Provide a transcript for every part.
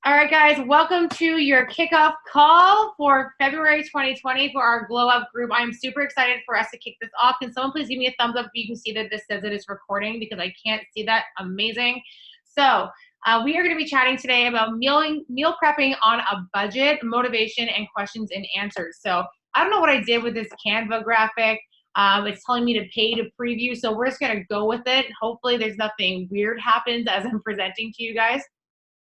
All right, guys, welcome to your kickoff call for February 2020 for our Glow Up group. I'm super excited for us to kick this off. Can someone please give me a thumbs up if you can see that this says it is recording, because I can't see that. Amazing. So we are going to be chatting today about meal prepping on a budget, motivation, and questions and answers. So I don't know what I did with this Canva graphic. It's telling me to pay to preview, so we're just going to go with it. Hopefully there's nothing weird happens as I'm presenting to you guys.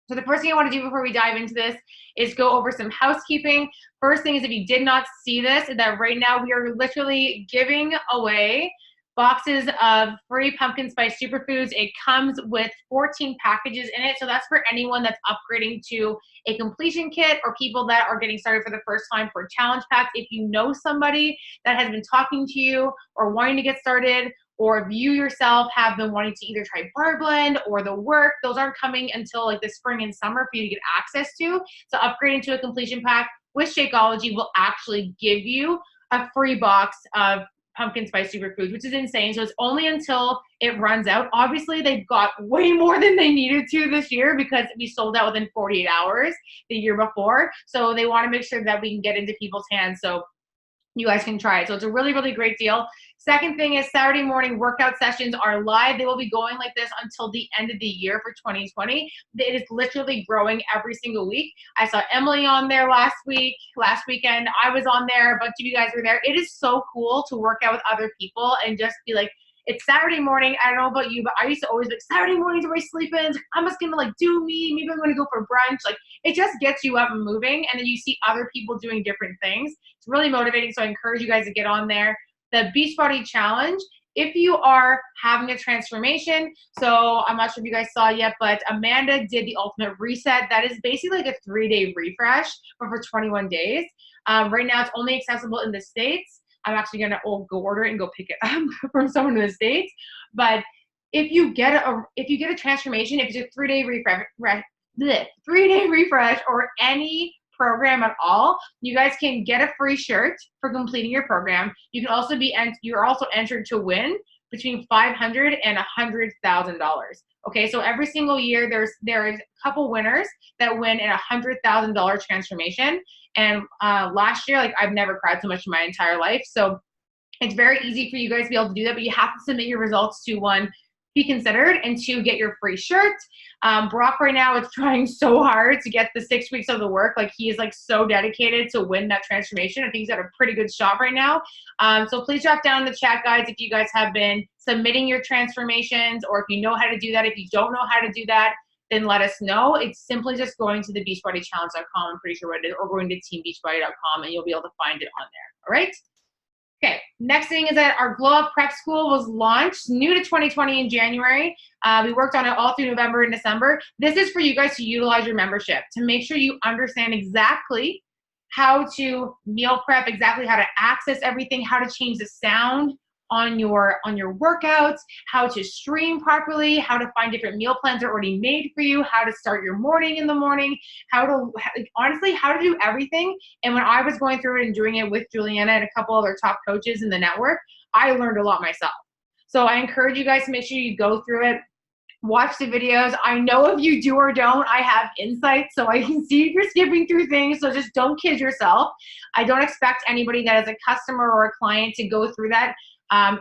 So the first thing I want to do before we dive into this is go over some housekeeping. First thing is, if you did not see this, that right now we are literally giving away boxes of free pumpkin spice superfoods. It comes with 14 packages in it. So that's for anyone that's upgrading to a completion kit or people that are getting started for the first time for challenge packs. If you know somebody that has been talking to you or wanting to get started, or if you yourself have been wanting to either try Bar Blend or the work, those aren't coming until like the spring and summer for you to get access to. So upgrading to a completion pack with Shakeology will actually give you a free box of pumpkin spice superfoods, which is insane. So it's only until it runs out. Obviously, they've got way more than they needed to this year because we sold out within 48 hours the year before. So they want to make sure that we can get into people's hands so you guys can try it. So it's a really, really great deal. Second thing is, Saturday morning workout sessions are live. They will be going like this until the end of the year for 2020. It is literally growing every single week. I saw Emily on there last weekend. I was on there. A bunch of you guys were there. It is so cool to work out with other people and just be like, it's Saturday morning. I don't know about you, but I used to always be like, Saturday mornings are my sleep-ins. I'm just gonna like do me. Maybe I'm gonna go for brunch. Like, it just gets you up and moving, and then you see other people doing different things. It's really motivating. So I encourage you guys to get on there. The Beachbody Challenge, if you are having a transformation, so I'm not sure if you guys saw yet, but Amanda did the Ultimate Reset. That is basically like a 3-day refresh, but for 21 days. Right now, it's only accessible in the States. I'm actually gonna go order it and go pick it up from someone in the States. But if you get a transformation, if it's a 3-day refresh or any program at all, you guys can get a free shirt for completing your program. You can also you're also entered to win between $500 and $100,000. Okay, so every single year there is a couple winners that win a $100,000 transformation. And last year, like, I've never cried so much in my entire life. So it's very easy for you guys to be able to do that, but you have to submit your results to, one, be considered, and two, get your free shirt. Brock right now is trying so hard to get the 6 weeks of the work. Like, he is like so dedicated to win that transformation. I think he's got a pretty good shot right now. So please drop down in the chat, guys, if you guys have been submitting your transformations, or if you know how to do that. If you don't know how to do that, then let us know. It's simply just going to the beachbodychallenge.com, I'm pretty sure what it is, or going to teambeachbody.com, and you'll be able to find it on there. All right? Okay, next thing is that our Glow Up Prep School was launched, new to 2020 in January. We worked on it all through November and December. This is for you guys to utilize your membership, to make sure you understand exactly how to meal prep, exactly how to access everything, how to change the sound on your workouts, how to stream properly, how to find different meal plans that are already made for you, how to start your morning in the morning, honestly, how to do everything. And when I was going through it and doing it with Juliana and a couple other top coaches in the network, I learned a lot myself. So I encourage you guys to make sure you go through it, watch the videos. I know if you do or don't, I have insights, so I can see if you're skipping through things, so just don't kid yourself. I don't expect anybody that is a customer or a client to go through that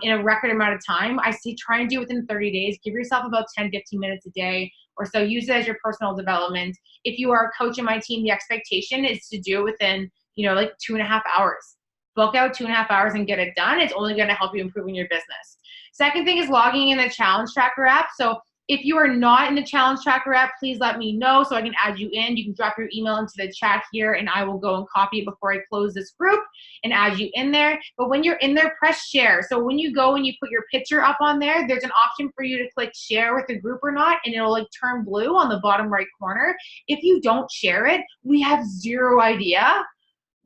in a record amount of time. I say try and do it within 30 days. Give yourself about 10, 15 minutes a day or so. Use it as your personal development. If you are a coach in my team, the expectation is to do it within, like 2.5 hours. Book out 2.5 hours and get it done. It's only going to help you improve in your business. Second thing is logging in the Challenge Tracker app. So if you are not in the Challenge Tracker app, please let me know so I can add you in. You can drop your email into the chat here, and I will go and copy it before I close this group and add you in there. But when you're in there, press share. So when you go and you put your picture up on there, there's an option for you to click share with the group or not, and it'll like turn blue on the bottom right corner. If you don't share it, we have zero idea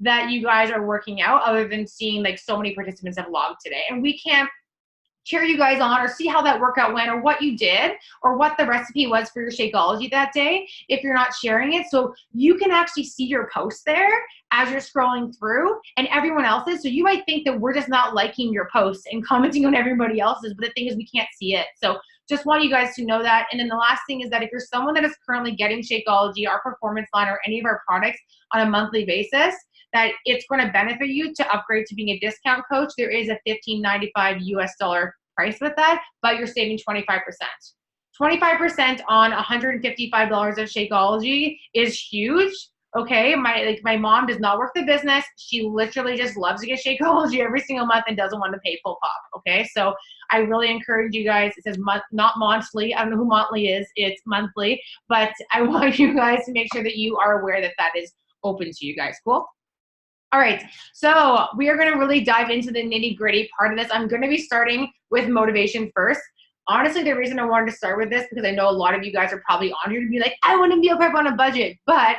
that you guys are working out, other than seeing like so many participants have logged today. And we can't cheer you guys on or see how that workout went or what you did or what the recipe was for your Shakeology that day if you're not sharing it. So you can actually see your post there as you're scrolling through, and everyone else's. So you might think that we're just not liking your posts and commenting on everybody else's, but the thing is we can't see it. So just want you guys to know that. And then the last thing is that if you're someone that is currently getting Shakeology, our performance line, or any of our products on a monthly basis, that it's going to benefit you to upgrade to being a discount coach. There is a $15.95 US price with that, but you're saving 25%. 25% on $155 of Shakeology is huge. Okay, my mom does not work the business. She literally just loves to get Shakeology every single month and doesn't want to pay full pop. Okay, so I really encourage you guys. It says not monthly. I don't know who monthly is. It's monthly, but I want you guys to make sure that you are aware that that is open to you guys. Cool. All right, so we are going to really dive into the nitty-gritty part of this. I'm going to be starting with motivation first. Honestly, the reason I wanted to start with this because I know a lot of you guys are probably on here to be like, I want to meal prep on a budget, but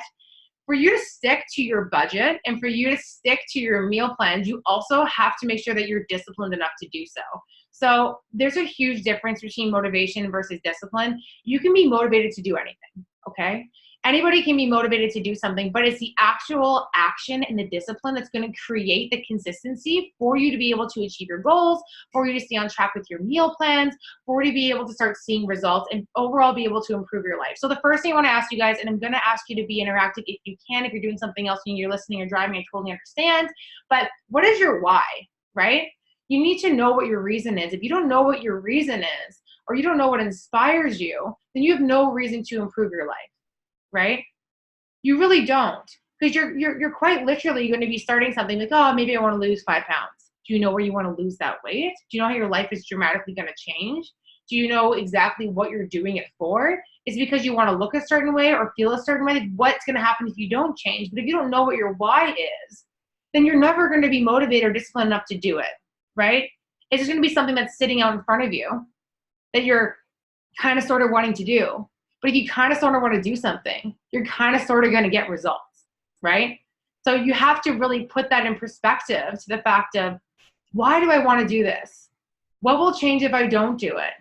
for you to stick to your budget and for you to stick to your meal plans, you also have to make sure that you're disciplined enough to do so. So there's a huge difference between motivation versus discipline. You can be motivated to do anything, okay? Anybody can be motivated to do something, but it's the actual action and the discipline that's going to create the consistency for you to be able to achieve your goals, for you to stay on track with your meal plans, for you to be able to start seeing results and overall be able to improve your life. So the first thing I want to ask you guys, and I'm going to ask you to be interactive if you can, if you're doing something else and you're listening or driving, I totally understand, but what is your why, right? You need to know what your reason is. If you don't know what your reason is, or you don't know what inspires you, then you have no reason to improve your life. Right? You really don't, because you're quite literally going to be starting something like, oh, maybe I want to lose 5 pounds. Do you know where you want to lose that weight? Do you know how your life is dramatically going to change? Do you know exactly what you're doing it for? Is it because you want to look a certain way or feel a certain way? What's going to happen if you don't change? But if you don't know what your why is, then you're never going to be motivated or disciplined enough to do it, right? It's just going to be something that's sitting out in front of you that you're kind of sort of wanting to do. But if you kind of sort of want to do something, you're kind of sort of going to get results, right? So you have to really put that in perspective to the fact of, why do I want to do this? What will change if I don't do it,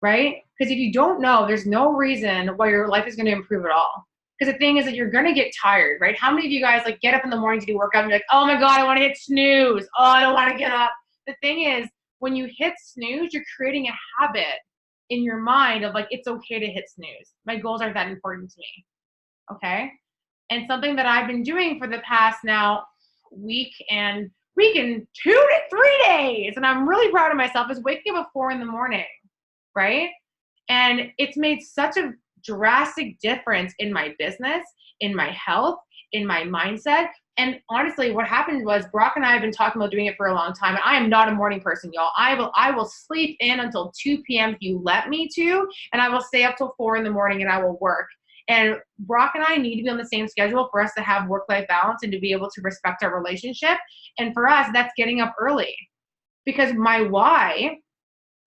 right? Because if you don't know, there's no reason why your life is going to improve at all. Because the thing is that you're going to get tired, right? How many of you guys like get up in the morning to do workout and you're like, oh my God, I want to hit snooze. Oh, I don't want to get up. The thing is, when you hit snooze, you're creating a habit in your mind of like, it's okay to hit snooze. My goals aren't that important to me, okay? And something that I've been doing for the past now week and 2 to 3 days, and I'm really proud of myself, is waking up at 4 in the morning, right? And it's made such a drastic difference in my business, in my health, in my mindset. And honestly, what happened was Brock and I have been talking about doing it for a long time. And I am not a morning person, y'all. I will sleep in until 2 p.m. if you let me to, and I will stay up till 4 in the morning and I will work. And Brock and I need to be on the same schedule for us to have work-life balance and to be able to respect our relationship. And for us, that's getting up early. Because my why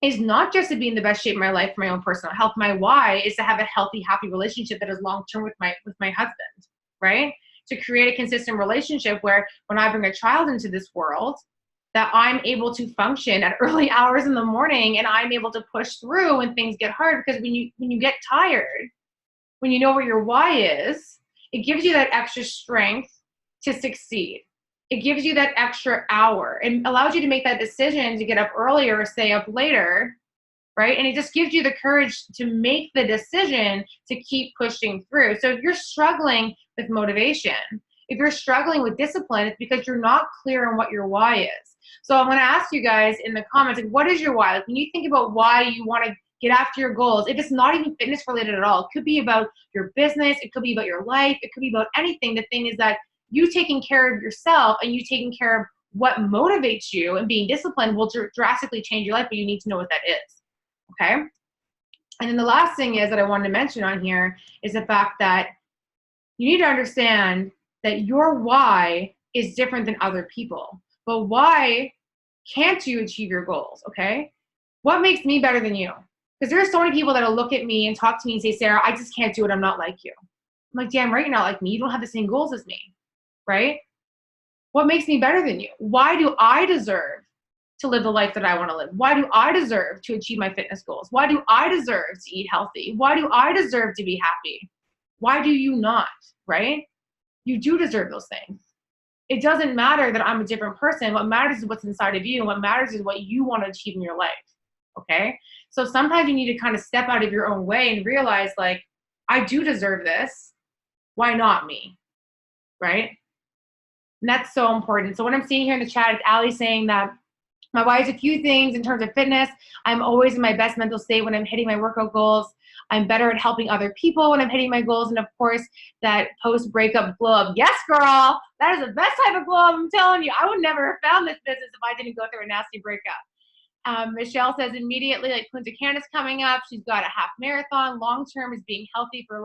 is not just to be in the best shape of my life for my own personal health. My why is to have a healthy, happy relationship that is long-term with my husband, right? To create a consistent relationship where when I bring a child into this world, that I'm able to function at early hours in the morning and I'm able to push through when things get hard. Because when you get tired, when you know what your why is, it gives you that extra strength to succeed. It gives you that extra hour and allows you to make that decision to get up earlier or stay up later, right? And it just gives you the courage to make the decision to keep pushing through. So if you're struggling with motivation, if you're struggling with discipline, it's because you're not clear on what your why is. So I'm going to ask you guys in the comments, like, what is your why? Like, when you think about why you want to get after your goals, if it's not even fitness related at all, it could be about your business, it could be about your life, it could be about anything. The thing is that you taking care of yourself and you taking care of what motivates you and being disciplined will drastically change your life, but you need to know what that is, okay? And then the last thing is that I wanted to mention on here is the fact that you need to understand that your why is different than other people. But why can't you achieve your goals, okay? What makes me better than you? Because there are so many people that'll look at me and talk to me and say, Sarah, I just can't do it. I'm not like you. I'm like, damn right, you're not like me. You don't have the same goals as me, right? What makes me better than you? Why do I deserve to live the life that I want to live? Why do I deserve to achieve my fitness goals? Why do I deserve to eat healthy? Why do I deserve to be happy? Why do you not, right? You do deserve those things. It doesn't matter that I'm a different person. What matters is what's inside of you, and what matters is what you want to achieve in your life, okay? So sometimes you need to kind of step out of your own way and realize, like, I do deserve this. Why not me? Right? And that's so important. So what I'm seeing here in the chat is Allie saying that my why is a few things in terms of fitness. I'm always in my best mental state when I'm hitting my workout goals. I'm better at helping other people when I'm hitting my goals. And of course, that post-breakup glow up. Yes, girl, that is the best type of glow up. I'm telling you, I would never have found this business if I didn't go through a nasty breakup. Michelle says immediately, like, Punta Cana's coming up. She's got a half marathon. Long-term is being healthy for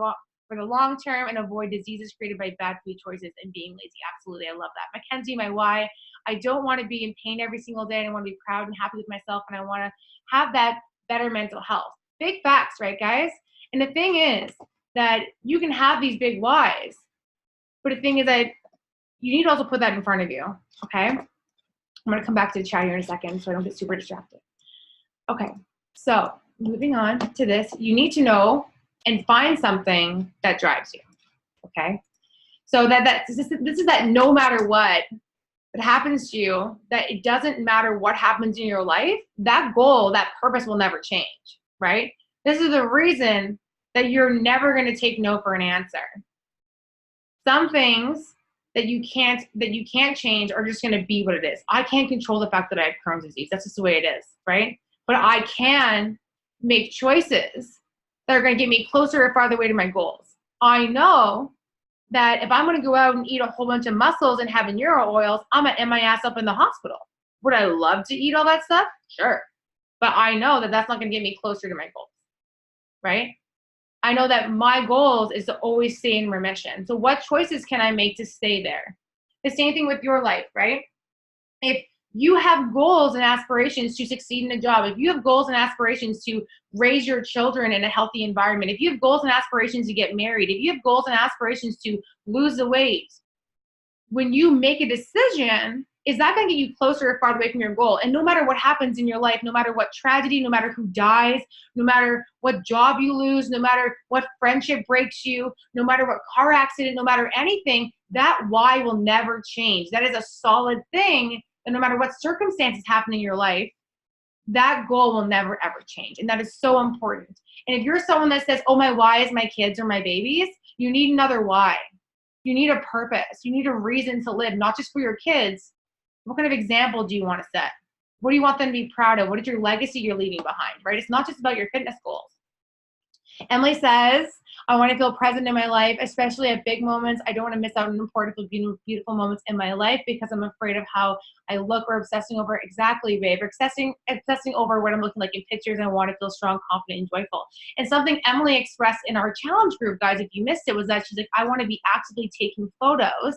the long term and avoid diseases created by bad food choices and being lazy. Absolutely, I love that. Mackenzie, my why. I don't want to be in pain every single day, and I want to be proud and happy with myself, and I want to have that better mental health. Big facts, right, guys? And the thing is that you can have these big whys, but the thing is that you need to also put that in front of you, okay? I'm going to come back to the chat here in a second so I don't get super distracted. Okay, so moving on to this, you need to know and find something that drives you, okay? So this is that no matter what that happens to you, that it doesn't matter what happens in your life, that goal, that purpose will never change, right? This is the reason that you're never going to take no for an answer. Some things that you can't change are just going to be what it is. I can't control the fact that I have Crohn's disease. That's just the way it is, right? But I can make choices that are going to get me closer or farther away to my goals. I know that if I'm going to go out and eat a whole bunch of mussels and have neuro oils, I'm going to end my ass up in the hospital. Would I love to eat all that stuff? Sure. But I know that that's not going to get me closer to my goals, right? I know that my goals is to always stay in remission. So what choices can I make to stay there? The same thing with your life, right? If you have goals and aspirations to succeed in a job, if you have goals and aspirations to raise your children in a healthy environment, if you have goals and aspirations to get married, if you have goals and aspirations to lose the weight, when you make a decision, is that going to get you closer or farther away from your goal? And no matter what happens in your life, no matter what tragedy, no matter who dies, no matter what job you lose, no matter what friendship breaks you, no matter what car accident, no matter anything, that why will never change. That is a solid thing. And no matter what circumstances happen in your life, that goal will never, ever change. And that is so important. And if you're someone that says, oh, my why is my kids or my babies, you need another why. You need a purpose. You need a reason to live, not just for your kids. What kind of example do you want to set? What do you want them to be proud of? What is your legacy you're leaving behind, right? It's not just about your fitness goals. Emily says, I want to feel present in my life, especially at big moments. I don't want to miss out on important, beautiful moments in my life because I'm afraid of how I look or obsessing over, exactly, babe, or obsessing over what I'm looking like in pictures, and I want to feel strong, confident, and joyful. And something Emily expressed in our challenge group, guys, if you missed it, was that she's like, I want to be actively taking photos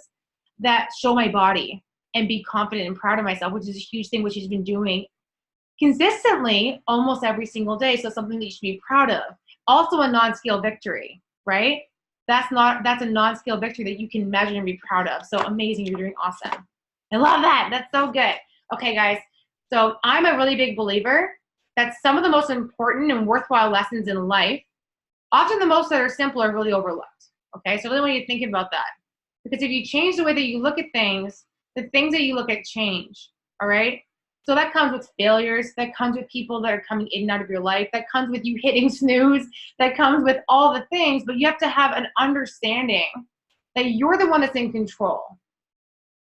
that show my body and be confident and proud of myself, which is a huge thing, which she's been doing consistently almost every single day. So something that you should be proud of. Also a non-scale victory, right? That's a non-scale victory that you can measure and be proud of. So amazing, you're doing awesome. I love that, that's so good. Okay, guys, so I'm a really big believer that some of the most important and worthwhile lessons in life, often the most that are simple, are really overlooked, okay? So really want you to think about that. Because if you change the way that you look at things, the things that you look at change, all right? So that comes with failures, that comes with people that are coming in and out of your life, that comes with you hitting snooze, that comes with all the things, but you have to have an understanding that you're the one that's in control.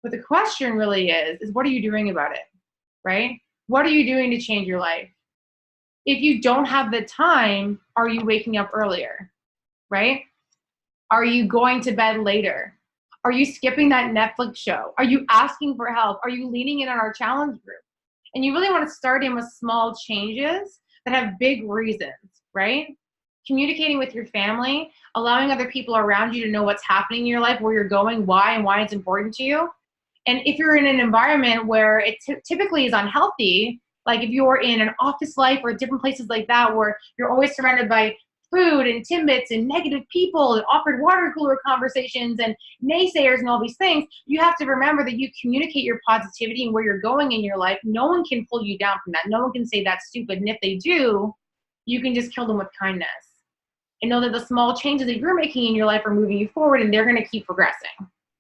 But the question really is what are you doing about it, right? What are you doing to change your life? If you don't have the time, are you waking up earlier, right? Are you going to bed later? Are you skipping that Netflix show? Are you asking for help? Are you leaning in on our challenge group? And you really want to start in with small changes that have big reasons, right? Communicating with your family, allowing other people around you to know what's happening in your life, where you're going, why, and why it's important to you. And if you're in an environment where it typically is unhealthy, like if you're in an office life or different places like that where you're always surrounded by food and Timbits and negative people and awkward water cooler conversations and naysayers and all these things, you have to remember that you communicate your positivity and where you're going in your life. No one can pull you down from that. No one can say that's stupid. And if they do, you can just kill them with kindness. And know that the small changes that you're making in your life are moving you forward, and they're going to keep progressing,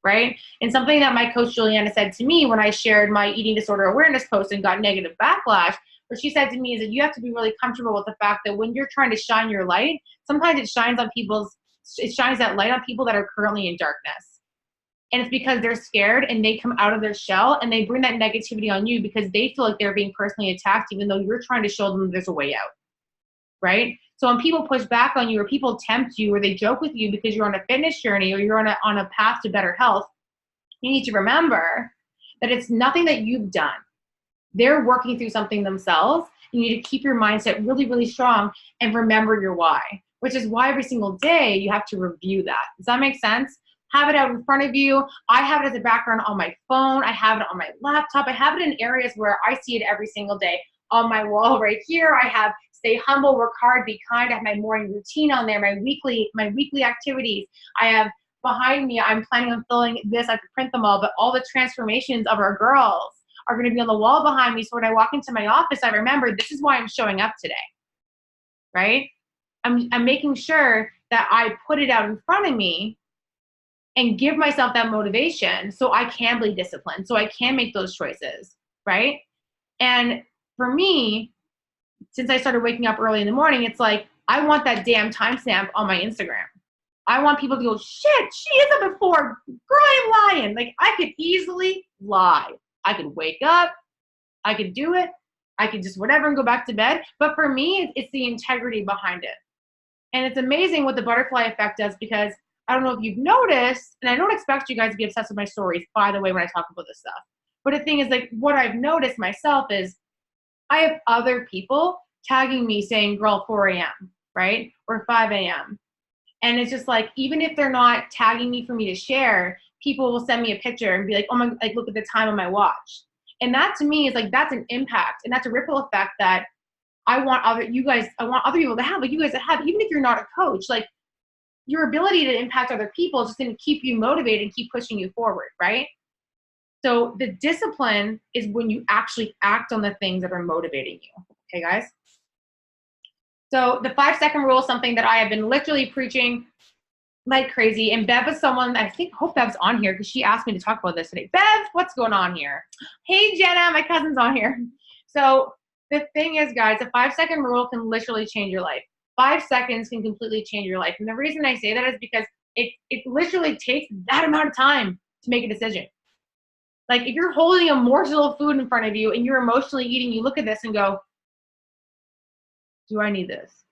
right? And something that my coach Juliana said to me when I shared my eating disorder awareness post and got negative backlash what she said to me is that you have to be really comfortable with the fact that when you're trying to shine your light, sometimes it shines that light on people that are currently in darkness. And it's because they're scared and they come out of their shell and they bring that negativity on you because they feel like they're being personally attacked, even though you're trying to show them there's a way out, right? So when people push back on you or people tempt you or they joke with you because you're on a fitness journey or you're on a path to better health, you need to remember that it's nothing that you've done. They're working through something themselves. You need to keep your mindset really, really strong and remember your why, which is why every single day you have to review that. Does that make sense? Have it out in front of you. I have it as a background on my phone. I have it on my laptop. I have it in areas where I see it every single day. On my wall right here, I have stay humble, work hard, be kind. I have my morning routine on there, my weekly activities. I have behind me, I'm planning on filling this. I have to print them all, but all the transformations of our girls are going to be on the wall behind me. So when I walk into my office, I remember this is why I'm showing up today, right? I'm making sure that I put it out in front of me and give myself that motivation so I can be disciplined, so I can make those choices, right? And for me, since I started waking up early in the morning, it's like, I want that damn timestamp on my Instagram. I want people to go, shit, she is up at 4. Girl, I ain't lying. Like, I could easily lie. I could wake up. I could do it. I could just whatever and go back to bed. But for me, it's the integrity behind it. And it's amazing what the butterfly effect does, because I don't know if you've noticed, and I don't expect you guys to be obsessed with my stories, by the way, when I talk about this stuff. But the thing is, like, what I've noticed myself is I have other people tagging me saying, girl, 4 a.m., right? Or 5 a.m. And it's just like, even if they're not tagging me for me to share, people will send me a picture and be like, oh my, like, look at the time on my watch. And that to me is like, that's an impact. And that's a ripple effect that I want other people to have, like you guys to have, even if you're not a coach, like your ability to impact other people is just going to keep you motivated and keep pushing you forward, right? So the discipline is when you actually act on the things that are motivating you. Okay, guys? So the 5-second rule is something that I have been literally preaching like crazy. And Bev is someone, hope Bev's on here because she asked me to talk about this today. Bev, what's going on here? Hey, Jenna, my cousin's on here. So the thing is, guys, the 5-second rule can literally change your life. 5 seconds can completely change your life. And the reason I say that is because it literally takes that amount of time to make a decision. Like if you're holding a morsel of food in front of you and you're emotionally eating, you look at this and go, do I need this?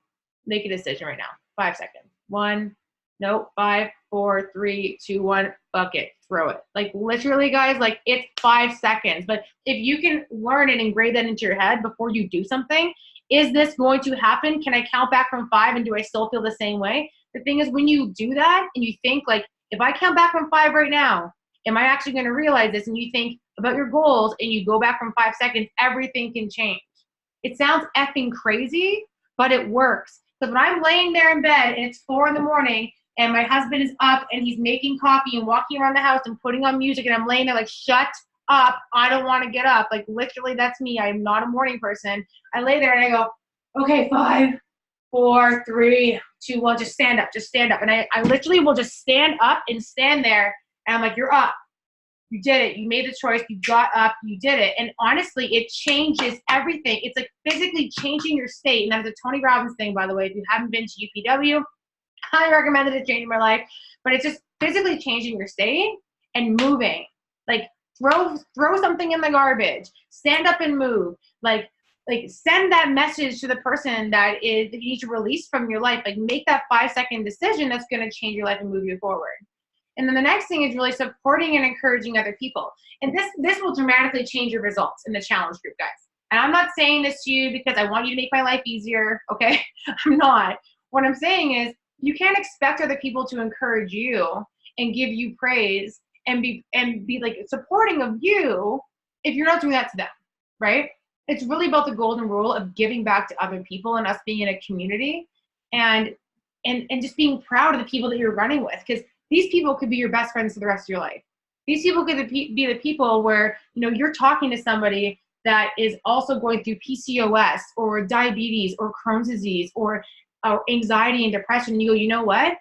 Make a decision right now. 5 seconds. 1, nope, 5, 4, 3, 2, 1, bucket, throw it. Like literally, guys, like it's 5 seconds. But if you can learn and engrave that into your head before you do something, is this going to happen? Can I count back from 5 and do I still feel the same way? The thing is, when you do that and you think like, if I count back from 5 right now, am I actually going to realize this? And you think about your goals and you go back from 5 seconds, everything can change. It sounds effing crazy, but it works. Because when I'm laying there in bed and it's 4 in the morning and my husband is up and he's making coffee and walking around the house and putting on music and I'm laying there like, shut up, I don't want to get up. Like literally that's me. I'm not a morning person. I lay there and I go, okay, 5, 4, 3, 2, 1, just stand up, just stand up. And I literally will just stand up and stand there and I'm like, you're up. You did it. You made the choice. You got up. You did it. And honestly, it changes everything. It's like physically changing your state. And that's a Tony Robbins thing, by the way. If you haven't been to UPW, I recommend it. It's changing my life. But it's just physically changing your state and moving. Like throw something in the garbage. Stand up and move. Like send that message to the person that you need to release from your life. Like make that 5-second decision that's going to change your life and move you forward. And then the next thing is really supporting and encouraging other people. And this will dramatically change your results in the challenge group, guys. And I'm not saying this to you because I want you to make my life easier, okay? I'm not. What I'm saying is you can't expect other people to encourage you and give you praise and be like supporting of you if you're not doing that to them, right? It's really about the golden rule of giving back to other people and us being in a community and just being proud of the people that you're running with, because these people could be your best friends for the rest of your life. These people could be the people where, you're talking to somebody that is also going through PCOS or diabetes or Crohn's disease or anxiety and depression. And you go, you know what?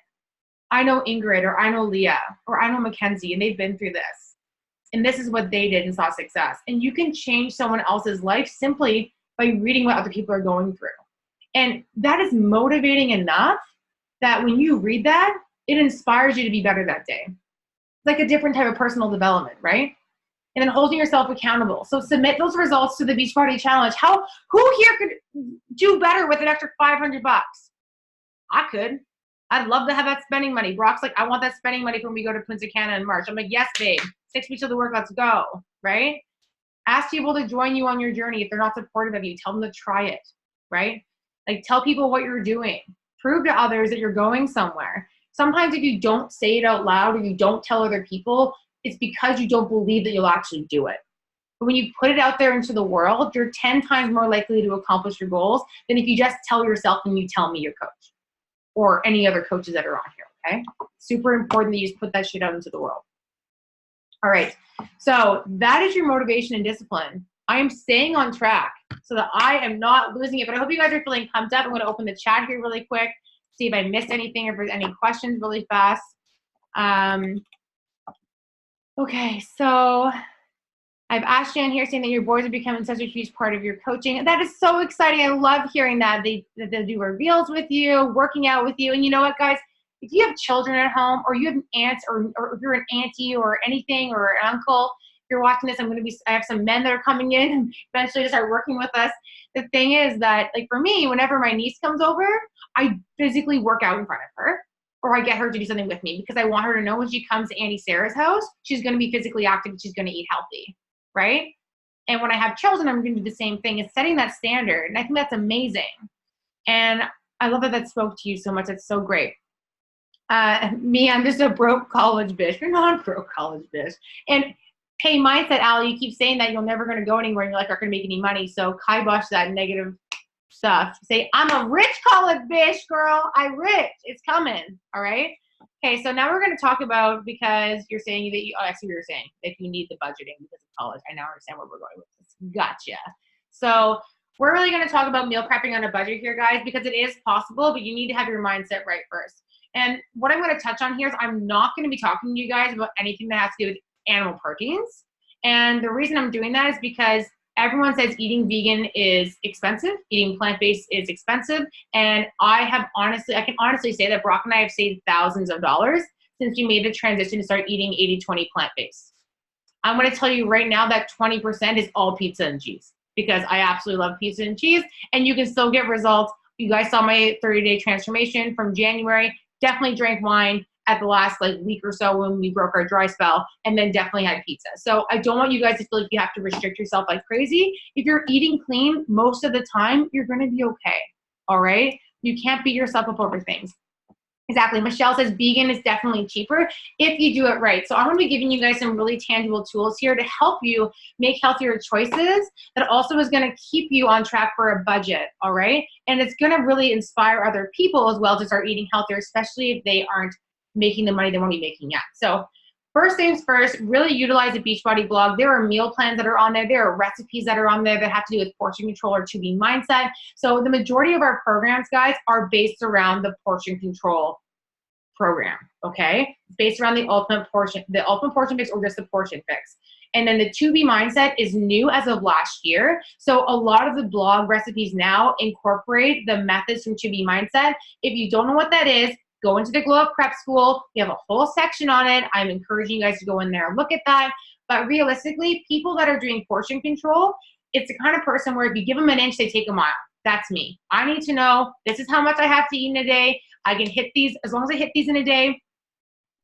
I know Ingrid or I know Leah or I know Mackenzie and they've been through this. And this is what they did and saw success. And you can change someone else's life simply by reading what other people are going through. And that is motivating enough that when you read that, it inspires you to be better that day. It's like a different type of personal development, right? And then holding yourself accountable. So submit those results to the Beachbody Challenge. Who here could do better with an extra $500? I could. I'd love to have that spending money. Brock's like, I want that spending money when we go to Punta Cana in March. I'm like, yes, babe. 6 weeks of the work, let's go, right? Ask people to join you on your journey. If they're not supportive of you, tell them to try it, right? Like, tell people what you're doing. Prove to others that you're going somewhere. Sometimes if you don't say it out loud or you don't tell other people, it's because you don't believe that you'll actually do it. But when you put it out there into the world, you're 10 times more likely to accomplish your goals than if you just tell yourself and you tell me your coach or any other coaches that are on here, okay? Super important that you just put that shit out into the world. All right, so that is your motivation and discipline. I am staying on track so that I am not losing it, but I hope you guys are feeling pumped up. I'm gonna open the chat here really quick, see if I missed anything, if there's any questions really fast. Okay, so I've asked Jan here saying that your boys are becoming such a huge part of your coaching. That is so exciting. I love hearing that. They do reveals with you, working out with you. And you know what, guys? If you have children at home or you have an aunt or if you're an auntie or anything or an uncle, if you're watching this, I have some men that are coming in eventually to start working with us. The thing is that, like for me, whenever my niece comes over, I physically work out in front of her. Or I get her to do something with me because I want her to know when she comes to Auntie Sarah's house, she's going to be physically active and she's going to eat healthy, right? And when I have children, I'm going to do the same thing. It's setting that standard, and I think that's amazing. And I love that spoke to you so much. That's so great. Me, I'm just a broke college bitch. You're not a broke college bitch. And hey, mindset, Allie, you keep saying that you're never going to go anywhere and you're like, aren't going to make any money. So kibosh that negative stuff. Say, I'm a rich college bitch, girl. I rich. It's coming. All right. Okay. So now we're going to talk about, because you're saying that I see what you're saying, that you need the budgeting because of college. I now understand where we're going with this. Gotcha. So we're really going to talk about meal prepping on a budget here, guys, because it is possible, but you need to have your mindset right first. And what I'm going to touch on here is I'm not going to be talking to you guys about anything that has to do with animal proteins. And the reason I'm doing that is because everyone says eating vegan is expensive, eating plant-based is expensive, and I can honestly say that Brock and I have saved thousands of dollars since we made the transition to start eating 80-20 plant-based. I'm going to tell you right now that 20% is all pizza and cheese because I absolutely love pizza and cheese, and you can still get results. You guys saw my 30-day transformation from January. Definitely drank wine at the last week or so when we broke our dry spell, and then definitely had pizza. So I don't want you guys to feel like you have to restrict yourself like crazy. If you're eating clean most of the time, you're going to be okay. All right. You can't beat yourself up over things. Exactly. Michelle says vegan is definitely cheaper if you do it right. So I'm going to be giving you guys some really tangible tools here to help you make healthier choices that also is going to keep you on track for a budget. All right. And it's going to really inspire other people as well to start eating healthier, especially if they aren't making the money they want to be making yet. So first things first, really utilize the Beachbody blog. There are meal plans that are on there. There are recipes that are on there that have to do with portion control or 2B mindset. So the majority of our programs, guys, are based around the portion control program, okay? Based around the ultimate portion fix or just the portion fix. And then the 2B mindset is new as of last year. So a lot of the blog recipes now incorporate the methods from 2B mindset. If you don't know what that is, go into the Glow Up Prep School. We have a whole section on it. I'm encouraging you guys to go in there and look at that. But realistically, people that are doing portion control, it's the kind of person where if you give them an inch, they take a mile. That's me. I need to know this is how much I have to eat in a day. I can hit these, as long as I hit these in a day,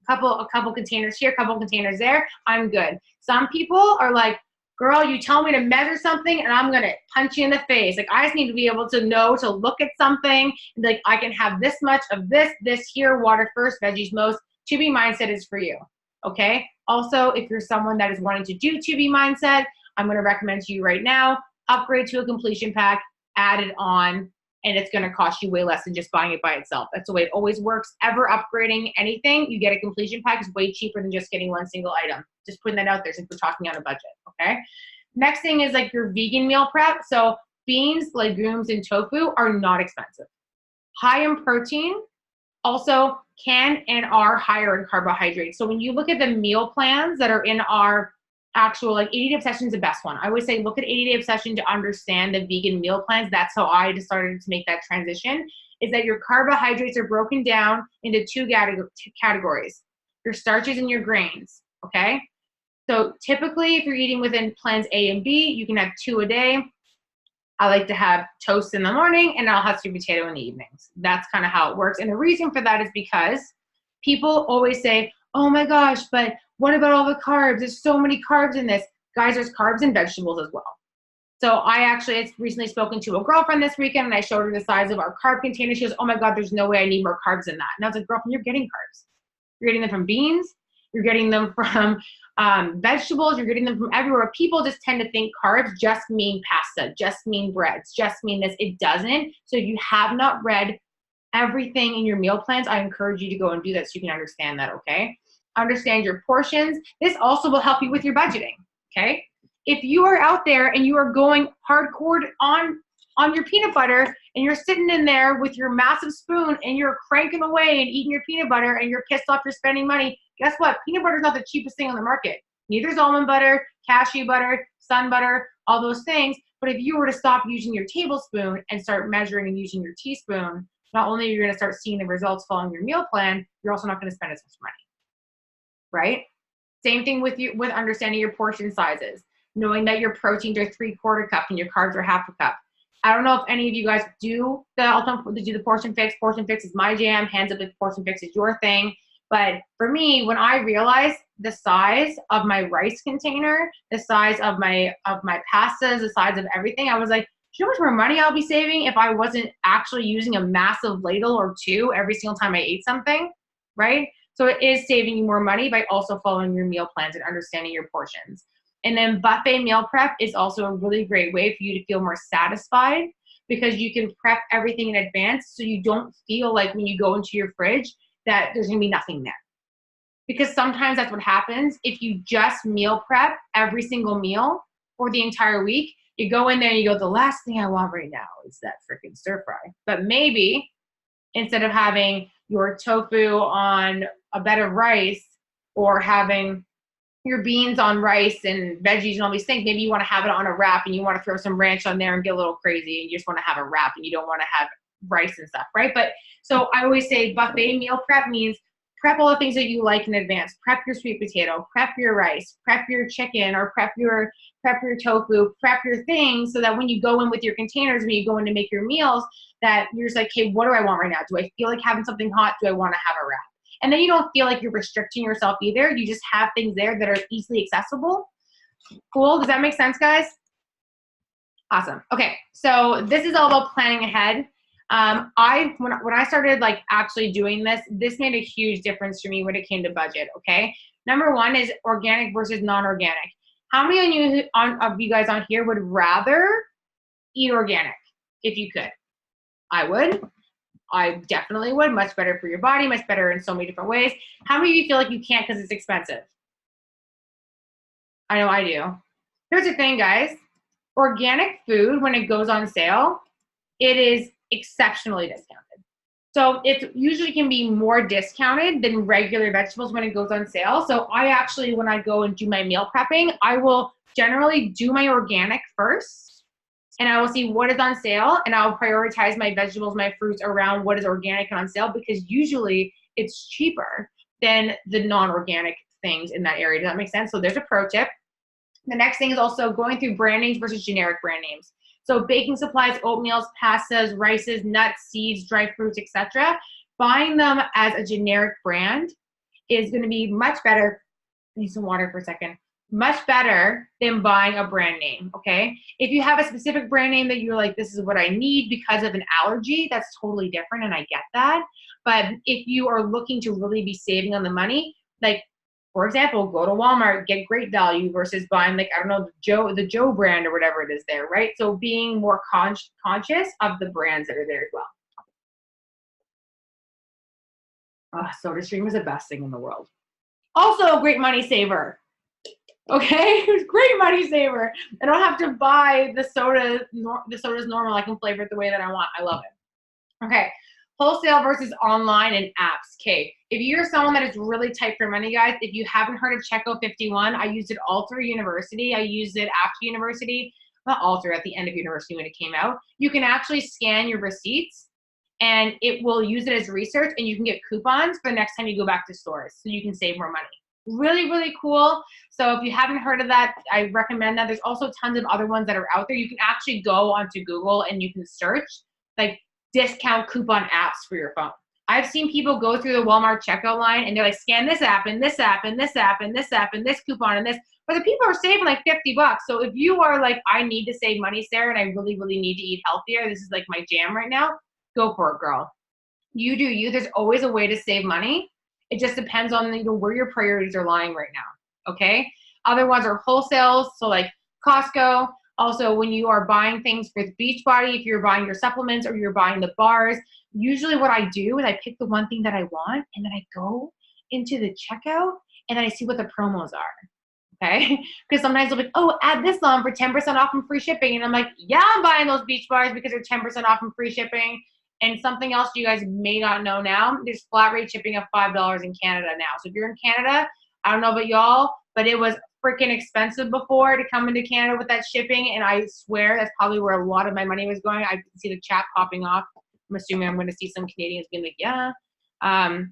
a couple containers here, a couple containers there, I'm good. Some people are like, girl, you tell me to measure something and I'm gonna punch you in the face. Like I just need to be able to know to look at something and be like, I can have this much of this here, water first, veggies most. 2B mindset is for you, okay? Also, if you're someone that is wanting to do 2B mindset, I'm gonna recommend to you right now, upgrade to a completion pack, add it on, and it's gonna cost you way less than just buying it by itself. That's the way it always works. Ever upgrading anything, you get a completion pack, is way cheaper than just getting one single item. Just putting that out there since we're talking on a budget, okay? Next thing is like your vegan meal prep. So beans, legumes, and tofu are not expensive. High in protein, also can and are higher in carbohydrates. So when you look at the meal plans that are in our actual, like 80-Day Obsession is the best one. I always say look at 80-Day Obsession to understand the vegan meal plans. That's how I just started to make that transition, is that your carbohydrates are broken down into two categories, your starches and your grains, okay? So typically if you're eating within plans A and B, you can have 2 a day. I like to have toast in the morning and I'll have sweet potato in the evenings. That's kind of how it works. And the reason for that is because people always say, oh my gosh, but what about all the carbs? There's so many carbs in this. Guys, there's carbs in vegetables as well. So I actually had recently spoken to a girlfriend this weekend and I showed her the size of our carb container. She goes, oh my God, there's no way I need more carbs than that. And I was like, girlfriend, you're getting carbs. You're getting them from beans. You're getting them from vegetables. You're getting them from everywhere. People just tend to think carbs just mean pasta, just mean breads, just mean this. It doesn't. So if you have not read everything in your meal plans, I encourage you to go and do that so you can understand that, okay? Understand your portions. This also will help you with your budgeting, okay? If you are out there and you are going hardcore on your peanut butter and you're sitting in there with your massive spoon and you're cranking away and eating your peanut butter and you're pissed off you're spending money, guess what? Peanut butter is not the cheapest thing on the market. Neither is almond butter, cashew butter, sun butter, all those things. But if you were to stop using your tablespoon and start measuring and using your teaspoon, not only are you going to start seeing the results following your meal plan, you're also not going to spend as much money, right? Same thing with understanding your portion sizes, knowing that your proteins are 3/4 cup and your carbs are 1/2 cup. I don't know if any of you guys do the portion fix. Portion fix is my jam. Hands up if portion fix is your thing. But for me, when I realized the size of my rice container, the size of my pastas, the size of everything, I was like, do you know how much more money I'll be saving if I wasn't actually using a massive ladle or two every single time I ate something, right? So it is saving you more money by also following your meal plans and understanding your portions. And then buffet meal prep is also a really great way for you to feel more satisfied because you can prep everything in advance so you don't feel like when you go into your fridge that there's gonna be nothing there. Because sometimes that's what happens. If you just meal prep every single meal for the entire week, you go in there and you go, the last thing I want right now is that freaking stir fry. But maybe instead of having your tofu on a bed of rice or having your beans on rice and veggies and all these things, maybe you want to have it on a wrap and you want to throw some ranch on there and get a little crazy and you just want to have a wrap and you don't want to have rice and stuff, right? But so I always say buffet meal prep means prep all the things that you like in advance. Prep your sweet potato, prep your rice, prep your chicken, or prep your tofu, prep your things so that when you go in with your containers, when you go in to make your meals, that you're just like, hey, what do I want right now? Do I feel like having something hot? Do I want to have a wrap? And then you don't feel like you're restricting yourself either. You just have things there that are easily accessible. Cool. Does that make sense, guys? Awesome. Okay. So this is all about planning ahead. When I started like actually doing this made a huge difference for me when it came to budget. Okay. Number one is organic versus non-organic. How many of you guys on here would rather eat organic if you could? I would. I definitely would. Much better for your body, much better in so many different ways. How many of you feel like you can't because it's expensive? I know I do. Here's the thing, guys. Organic food, when it goes on sale, it is exceptionally discounted. So it usually can be more discounted than regular vegetables when it goes on sale. So I actually, when I go and do my meal prepping, I will generally do my organic first. And I will see what is on sale and I'll prioritize my vegetables, my fruits around what is organic and on sale because usually it's cheaper than the non-organic things in that area. Does that make sense? So there's a pro tip. The next thing is also going through brand names versus generic brand names. So baking supplies, oatmeals, pastas, rices, nuts, seeds, dry fruits, etc. Buying them as a generic brand is going to be much better. I need some water for a second. Much better than buying a brand name, okay? If you have a specific brand name that you're like, this is what I need because of an allergy, that's totally different and I get that. But if you are looking to really be saving on the money, like, for example, go to Walmart, get great value versus buying like, I don't know, the Joe brand or whatever it is there, right? So being more conscious of the brands that are there as well. SodaStream is the best thing in the world. Also a great money saver. Okay, it's great money saver. I don't have to buy the sodas normal. I can flavor it the way that I want. I love it. Okay, Wholesale versus online and apps. Okay, if you're someone that is really tight for money, guys, if you haven't heard of Checkout 51, I used it all through university. I used it after university, not all through, at the end of university when it came out. You can actually scan your receipts and it will use it as research, and you can get coupons for the next time you go back to stores so you can save more money. Really, really cool. So if you haven't heard of that, I recommend that. There's also tons of other ones that are out there. You can actually go onto Google and you can search like discount coupon apps for your phone. I've seen people go through the Walmart checkout line and they're like, scan this app and this app and this app and this app and this coupon and this, but the people are saving like 50 bucks. So if you are like, I need to save money, Sarah, and I really, really need to eat healthier, this is like my jam right now, go for it, girl. You do you. There's always a way to save money. It just depends on where your priorities are lying right now, okay? Other ones are wholesales, so like Costco. Also, when you are buying things for Beachbody, if you're buying your supplements or you're buying the bars, usually what I do is I pick the one thing that I want and then I go into the checkout and then I see what the promos are, okay? Because sometimes they'll be, oh, add this on for 10% off and free shipping. And I'm like, yeah, I'm buying those beach bars because they're 10% off and free shipping. And something else you guys may not know now, there's flat rate shipping of $5 in Canada now. So if you're in Canada, I don't know about y'all, but it was freaking expensive before to come into Canada with that shipping. And I swear that's probably where a lot of my money was going. I can see the chat popping off. I'm assuming I'm going to see some Canadians being like, yeah. And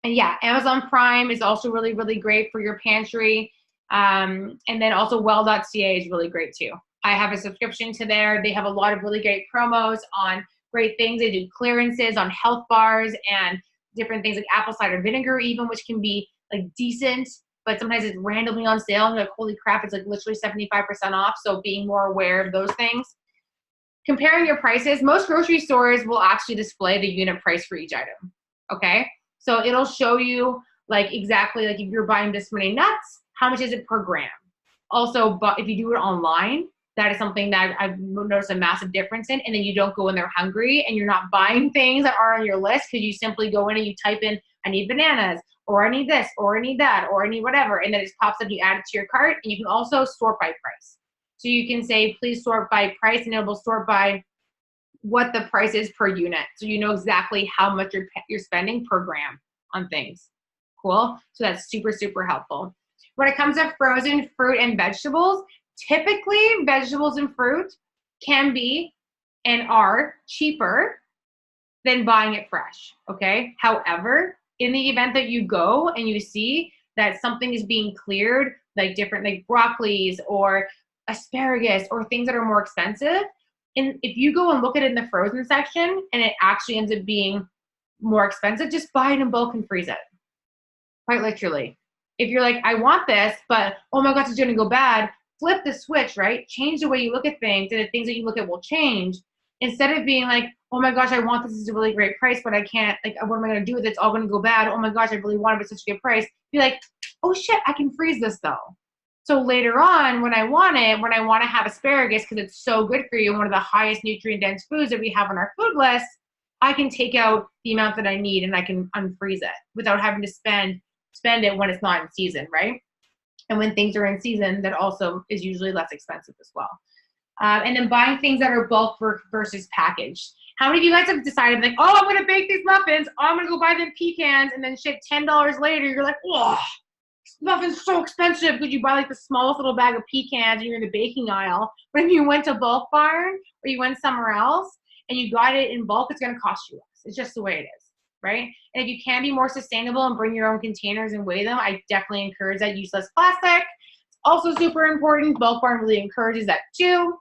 yeah, Amazon Prime is also really, really great for your pantry. And then also well.ca is really great too. I have a subscription to there. They have a lot of really great promos on great things. They do clearances on health bars and different things like apple cider vinegar even, which can be like decent, but sometimes it's randomly on sale and you're like, holy crap, it's like literally 75% off. So being more aware of those things. Comparing your prices, most grocery stores will actually display the unit price for each item, okay? So it'll show you like exactly like if you're buying this many nuts, how much is it per gram? Also, but if you do it online, that is something that I've noticed a massive difference in, and then you don't go in there hungry and you're not buying things that are on your list because you simply go in and you type in, I need bananas, or I need this, or I need that, or I need whatever, and then it just pops up, you add it to your cart, and you can also sort by price. So you can say, please sort by price, and it will sort by what the price is per unit. So you know exactly how much you're spending per gram on things. Cool? So that's super, super helpful. When it comes to frozen fruit and vegetables, typically vegetables and fruit can be and are cheaper than buying it fresh, okay? However, in the event that you go and you see that something is being cleared, like different, like broccolis or asparagus or things that are more expensive, and if you go and look at it in the frozen section and it actually ends up being more expensive, just buy it in bulk and freeze it. Quite literally. If you're like, I want this, but oh my gosh, it's gonna go bad, flip the switch, right? Change the way you look at things, and the things that you look at will change. Instead of being like, oh my gosh, I want this, it's a really great price, but I can't, like, what am I gonna do with it? It's all gonna go bad. Oh my gosh, I really want it, but it's such a good price. Be like, oh shit, I can freeze this though. So later on, when I want to have asparagus because it's so good for you, one of the highest nutrient dense foods that we have on our food list, I can take out the amount that I need and I can unfreeze it without having to spend it when it's not in season, right? And when things are in season, that also is usually less expensive as well. And then buying things that are bulk versus packaged. How many of you guys have decided like, oh, I'm going to bake these muffins, oh, I'm going to go buy them pecans, and then shit, $10 later, you're like, oh, muffins so expensive because you buy like the smallest little bag of pecans and you're in the baking aisle. But if you went to Bulk Barn or you went somewhere else and you got it in bulk, it's going to cost you less. It's just the way it is, right? And if you can be more sustainable and bring your own containers and weigh them, I definitely encourage that. Use less plastic. It's also super important. Bulk Barn really encourages that too,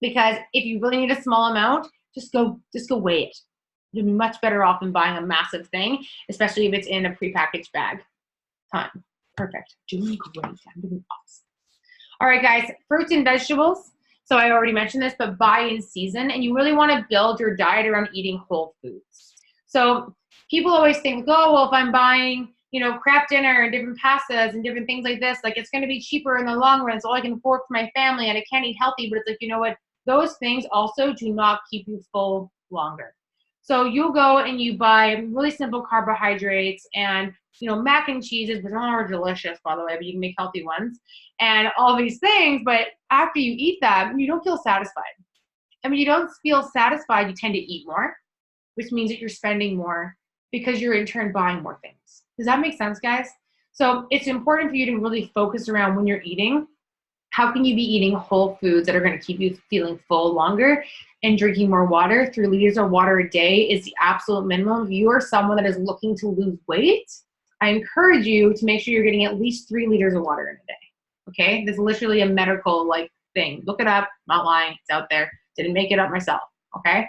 because if you really need a small amount, just go weigh it. You'll be much better off than buying a massive thing, especially if it's in a prepackaged bag. Time. Perfect. Doing great. I'm doing awesome. All right, guys, fruits and vegetables. So I already mentioned this, but buy in season, and you really want to build your diet around eating whole foods. So people always think, oh, well, if I'm buying, crap dinner and different pastas and different things like this, like it's going to be cheaper in the long run, so I can afford for my family and I can't eat healthy. But it's like, you know what? Those things also do not keep you full longer. So you'll go and you buy really simple carbohydrates and mac and cheeses, which are delicious, by the way, but you can make healthy ones, and all these things. But after you eat that, you don't feel satisfied. And when you don't feel satisfied, you tend to eat more. which means that you're spending more because you're in turn buying more things. Does that make sense, guys? So it's important for you to really focus around when you're eating. How can you be eating whole foods that are going to keep you feeling full longer and drinking more water? 3 liters of water a day is the absolute minimum. If you are someone that is looking to lose weight, I encourage you to make sure you're getting at least 3 liters of water in a day. Okay? This is literally a medical thing. Look it up. I'm not lying. It's out there. Didn't make it up myself. Okay?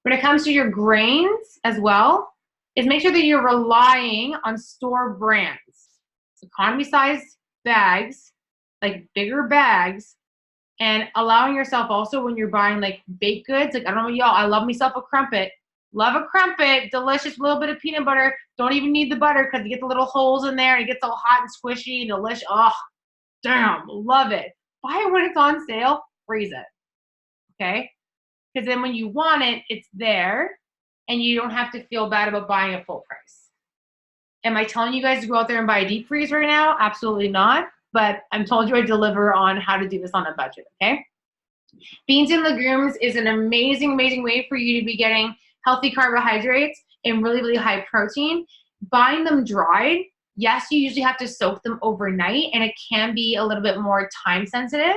When it comes to your grains as well, is make sure that you're relying on store brands. Economy size bags, like bigger bags, and allowing yourself also when you're buying like baked goods, like I don't know y'all, I love myself a crumpet. Love a crumpet, delicious, little bit of peanut butter. Don't even need the butter because you get the little holes in there and it gets all hot and squishy and delicious. Oh, damn, love it. Buy it when it's on sale, freeze it, okay? Because then when you want it, it's there and you don't have to feel bad about buying a full price. Am I telling you guys to go out there and buy a deep freeze right now? Absolutely not. But I'm told you I deliver on how to do this on a budget, okay? Beans and legumes is an amazing, amazing way for you to be getting healthy carbohydrates and really, really high protein. Buying them dried, yes, you usually have to soak them overnight and it can be a little bit more time sensitive,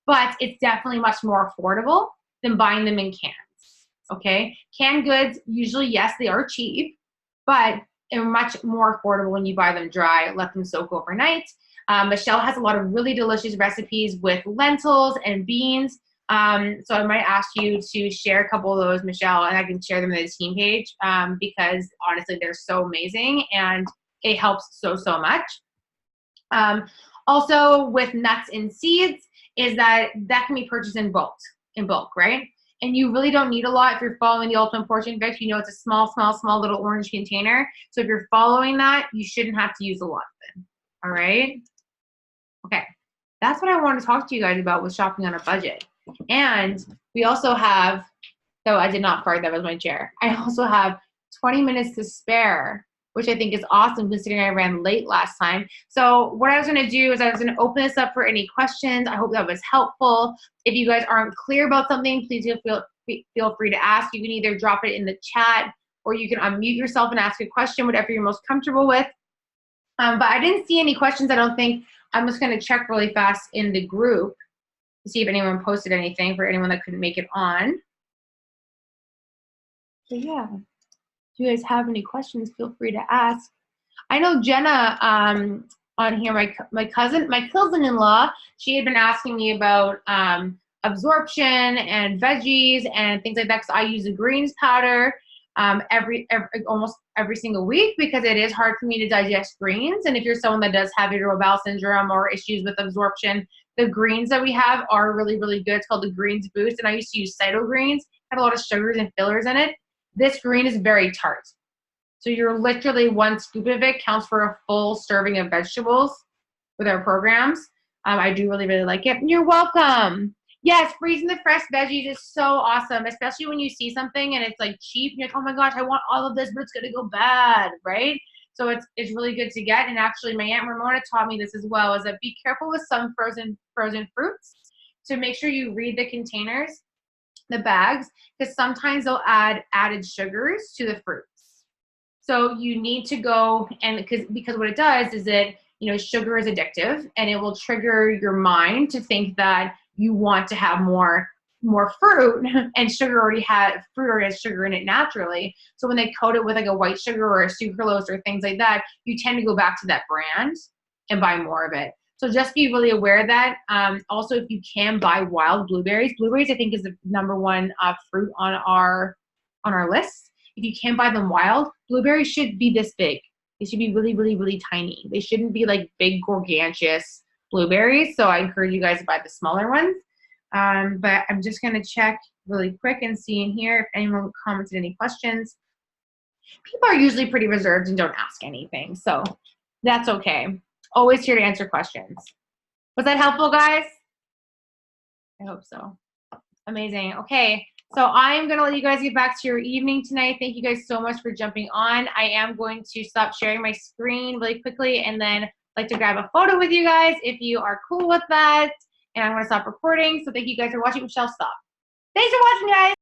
but it's definitely much more affordable than buying them in cans, okay? Canned goods, usually, yes, they are cheap, but they're much more affordable when you buy them dry. Let them soak overnight. Michelle has a lot of really delicious recipes with lentils and beans. So I might ask you to share a couple of those, Michelle, and I can share them in the team page because honestly, they're so amazing and it helps so, so much. Also with nuts and seeds is that can be purchased in bulk, right? And you really don't need a lot if you're following the Ultimate Portion Fix. You know it's a small, small, small little orange container. So if you're following that, you shouldn't have to use a lot of it. All right? Okay. That's what I want to talk to you guys about with shopping on a budget. And we also have, so I did not fart, that was my chair. I also have 20 minutes to spare, which I think is awesome considering I ran late last time. So what I was going to do is I was going to open this up for any questions. I hope that was helpful. If you guys aren't clear about something, please feel free to ask. You can either drop it in the chat or you can unmute yourself and ask a question, whatever you're most comfortable with. But I didn't see any questions, I don't think. I'm just going to check really fast in the group to see if anyone posted anything for anyone that couldn't make it on. So yeah. If you guys have any questions, feel free to ask. I know Jenna on here, my cousin-in-law, she had been asking me about absorption and veggies and things like that because I use a greens powder almost every single week because it is hard for me to digest greens. And if you're someone that does have irritable bowel syndrome or issues with absorption, the greens that we have are really, really good. It's called the Greens Boost. And I used to use Cyto Greens. Had a lot of sugars and fillers in it. This green is very tart. So you're literally one scoop of it counts for a full serving of vegetables with our programs. I do really, really like it. You're welcome. Yes, freezing the fresh veggies is so awesome, especially when you see something and it's like cheap and you're like, oh my gosh, I want all of this, but it's gonna go bad, right? So it's really good to get. And actually my Aunt Ramona taught me this as well, is that be careful with some frozen fruits. So make sure you read the containers, the bags, because sometimes they'll add added sugars to the fruits. So you need to go and because what it does is that, you know, sugar is addictive and it will trigger your mind to think that you want to have more fruit, and fruit already has sugar in it naturally. So when they coat it with like a white sugar or a sucralose or things like that, you tend to go back to that brand and buy more of it. So just be really aware of that. Also, if you can buy wild blueberries, I think is the #1 fruit on our list. If you can buy them wild, blueberries should be this big. They should be really, really, really tiny. They shouldn't be like big, gargantuous blueberries. So I encourage you guys to buy the smaller ones. But I'm just going to check really quick and see in here if anyone commented any questions. People are usually pretty reserved and don't ask anything. So that's okay. Always here to answer questions. Was that helpful, guys? I hope so. Amazing. Okay. So I'm going to let you guys get back to your evening tonight. Thank you guys so much for jumping on. I am going to stop sharing my screen really quickly and then like to grab a photo with you guys if you are cool with that. And I'm going to stop recording. So thank you guys for watching. Michelle, stop. Thanks for watching, guys.